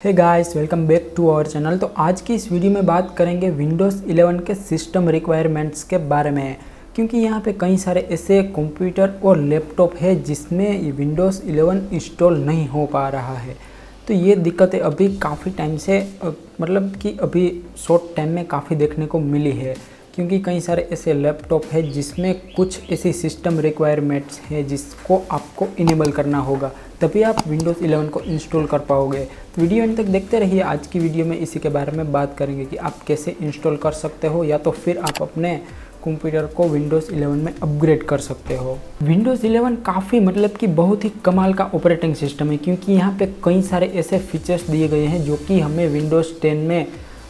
Hey guys, welcome back to our channel. तो आज की इस वीडियो में बात करेंगे विंडोज़ 11 के सिस्टम रिक्वायरमेंट्स के बारे में, क्योंकि यहाँ पे कई सारे ऐसे कंप्यूटर और लैपटॉप है जिसमें विंडोज़ 11 इंस्टॉल नहीं हो पा रहा है। तो ये दिक्कतें अभी काफ़ी टाइम से मतलब कि अभी शॉर्ट टाइम में काफ़ी देखने को मिली है, क्योंकि कई सारे ऐसे लैपटॉप है जिसमें कुछ ऐसी सिस्टम रिक्वायरमेंट्स है जिसको आपको इनेबल करना होगा, तभी आप विंडोज़ 11 को इंस्टॉल कर पाओगे। तो वीडियो अंत तक देखते रहिए। आज की वीडियो में इसी के बारे में बात करेंगे कि आप कैसे इंस्टॉल कर सकते हो या तो फिर आप अपने कंप्यूटर को विंडोज़ 11 में अपग्रेड कर सकते हो। विंडोज़ 11 काफ़ी मतलब कि बहुत ही कमाल का ऑपरेटिंग सिस्टम है, क्योंकि यहाँ पे कई सारे ऐसे फीचर्स दिए गए हैं जो कि हमें विंडोज़ 10 में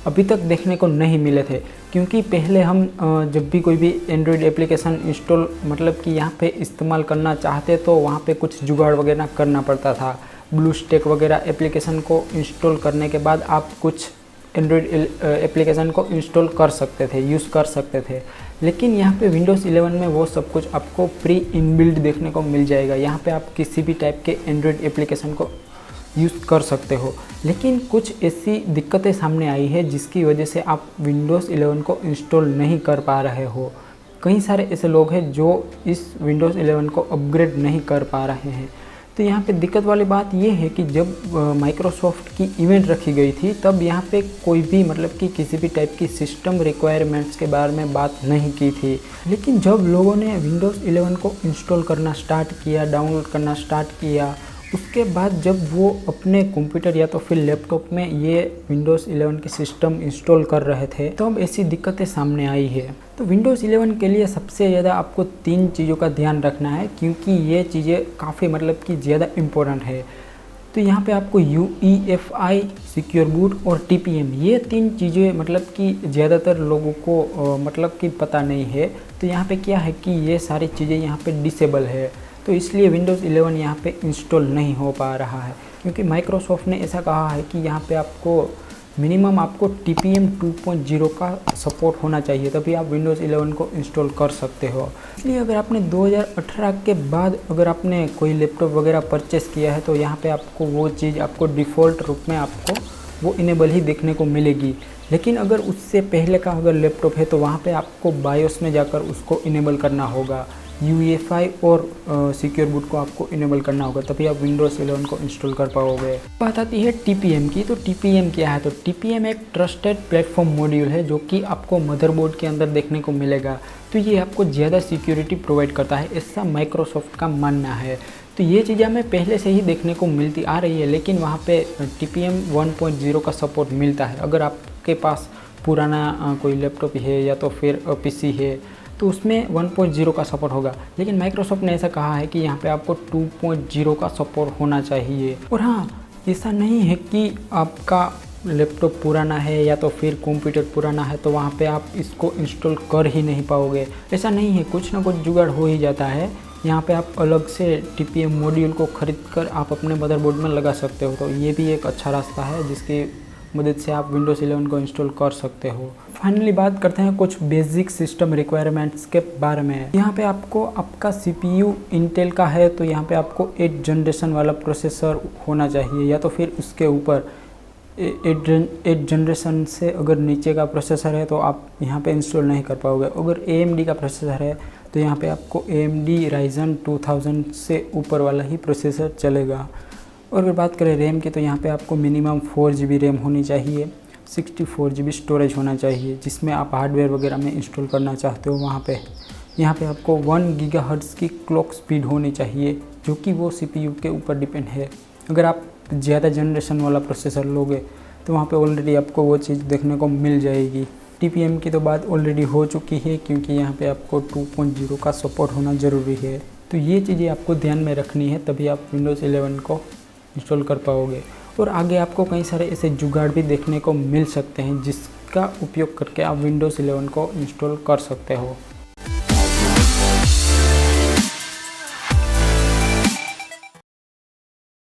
अभी तक देखने को नहीं मिले थे। क्योंकि पहले हम जब भी कोई भी एंड्रॉयड एप्लीकेशन इंस्टॉल मतलब कि यहाँ पे इस्तेमाल करना चाहते तो वहाँ पे कुछ जुगाड़ वगैरह करना पड़ता था। ब्लूस्टैक वगैरह एप्लीकेशन को इंस्टॉल करने के बाद आप कुछ एंड्रॉयड एप्लीकेशन को इंस्टॉल कर सकते थे, यूज़ कर सकते थे। लेकिन यहाँ पे विंडोज़ 11 में वो सब कुछ आपको प्री इनबिल्ट देखने को मिल जाएगा। यहाँ पे आप किसी भी टाइप के एंड्रॉयड एप्लीकेशन को यूज़ कर सकते हो। लेकिन कुछ ऐसी दिक्कतें सामने आई है जिसकी वजह से आप विंडोज़ 11 को इंस्टॉल नहीं कर पा रहे हो। कई सारे ऐसे लोग हैं जो इस विंडोज़ 11 को अपग्रेड नहीं कर पा रहे हैं। तो यहाँ पे दिक्कत वाली बात ये है कि जब माइक्रोसॉफ्ट की इवेंट रखी गई थी तब यहाँ पे कोई भी मतलब कि किसी भी टाइप की सिस्टम रिक्वायरमेंट्स के बारे में बात नहीं की थी। लेकिन जब लोगों ने विंडोज़ 11 को इंस्टॉल करना स्टार्ट किया, डाउनलोड करना स्टार्ट किया, उसके बाद जब वो अपने कंप्यूटर या तो फिर लैपटॉप में ये विंडोज़ 11 की सिस्टम इंस्टॉल कर रहे थे तब ऐसी दिक्कतें सामने आई है। तो विंडोज़ 11 के लिए सबसे ज़्यादा आपको 3 चीज़ों का ध्यान रखना है, क्योंकि ये चीज़ें काफ़ी मतलब कि ज़्यादा इम्पोर्टेंट है। तो यहाँ पे आपको UEFI, सिक्योर बूट और TPM, ये 3 चीज़ें मतलब कि ज़्यादातर लोगों को मतलब कि पता नहीं है। तो यहाँ पे क्या है कि ये सारी चीज़ें यहाँ पे डिसेबल है, तो इसलिए विंडोज़ 11 यहाँ पे इंस्टॉल नहीं हो पा रहा है। क्योंकि माइक्रोसॉफ्ट ने ऐसा कहा है कि यहाँ पे आपको मिनिमम आपको TPM 2.0 का सपोर्ट होना चाहिए, तभी आप विंडोज़ 11 को इंस्टॉल कर सकते हो। इसलिए अगर आपने 2018 के बाद अगर आपने कोई लैपटॉप वगैरह परचेस किया है तो यहाँ पे आपको वो चीज़ आपको डिफ़ॉल्ट रूप में आपको वो इनेबल ही देखने को मिलेगी। लेकिन अगर उससे पहले का अगर लैपटॉप है तो वहाँ पे आपको बायोस में जाकर उसको इनेबल करना होगा। UEFI और सिक्योर बूट को आपको इनेबल करना होगा, तभी आप विंडोज़ 11 को इंस्टॉल कर पाओगे। बात आती है TPM की। तो TPM क्या है? तो TPM एक ट्रस्टेड प्लेटफॉर्म मॉड्यूल है जो कि आपको मदरबोर्ड के अंदर देखने को मिलेगा। तो ये आपको ज़्यादा सिक्योरिटी प्रोवाइड करता है, ऐसा माइक्रोसॉफ्ट का मानना है। तो ये चीज़ें हमें पहले से ही देखने को मिलती आ रही है, लेकिन वहाँ पे TPM 1.0 का सपोर्ट मिलता है। अगर आपके पास पुराना कोई लैपटॉप है या तो फिर PC है तो उसमें 1.0 का सपोर्ट होगा। लेकिन माइक्रोसॉफ्ट ने ऐसा कहा है कि यहाँ पे आपको 2.0 का सपोर्ट होना चाहिए। और हाँ, ऐसा नहीं है कि आपका लैपटॉप पुराना है या तो फिर कंप्यूटर पुराना है तो वहाँ पे आप इसको इंस्टॉल कर ही नहीं पाओगे। ऐसा नहीं है, कुछ ना कुछ जुगाड़ हो ही जाता है। यहाँ पे आप अलग से TPM मॉड्यूल को ख़रीद कर आप अपने मदरबोर्ड में लगा सकते हो। तो ये भी एक अच्छा रास्ता है जिसकी मदद से आप विंडोज़ 11 को इंस्टॉल कर सकते हो। फाइनली बात करते हैं कुछ बेसिक सिस्टम रिक्वायरमेंट्स के बारे में। यहाँ पे आपको आपका CPU इंटेल का है तो यहाँ पे आपको 8 जनरेशन वाला प्रोसेसर होना चाहिए, या तो फिर उसके ऊपर 8 जनरेशन से अगर नीचे का प्रोसेसर है तो आप यहाँ पे इंस्टॉल नहीं कर पाओगे। अगर AMD का प्रोसेसर है तो यहाँ पे आपको AMD Ryzen 2000 से ऊपर वाला ही प्रोसेसर चलेगा। और अगर बात करें रैम की तो यहाँ पे आपको मिनिमम 4 GB रैम होनी चाहिए, 64 GB स्टोरेज होना चाहिए, जिसमें आप हार्डवेयर वगैरह में इंस्टॉल करना चाहते हो वहाँ पे। यहाँ पे आपको 1 GHz की क्लॉक स्पीड होनी चाहिए, जो कि वो CPU के ऊपर डिपेंड है। अगर आप ज़्यादा जनरेशन वाला प्रोसेसर लोगे तो वहाँ पे ऑलरेडी आपको वो चीज़ देखने को मिल जाएगी। TPM की तो बात ऑलरेडी हो चुकी है, क्योंकि यहाँ पे आपको 2.0 का सपोर्ट होना ज़रूरी है। तो ये चीज़ें आपको ध्यान में रखनी है, तभी आप विंडोज़ 11 को इंस्टॉल कर पाओगे। और आगे आपको कई सारे ऐसे जुगाड़ भी देखने को मिल सकते हैं जिसका उपयोग करके आप विंडोज़ 11 को इंस्टॉल कर सकते हो।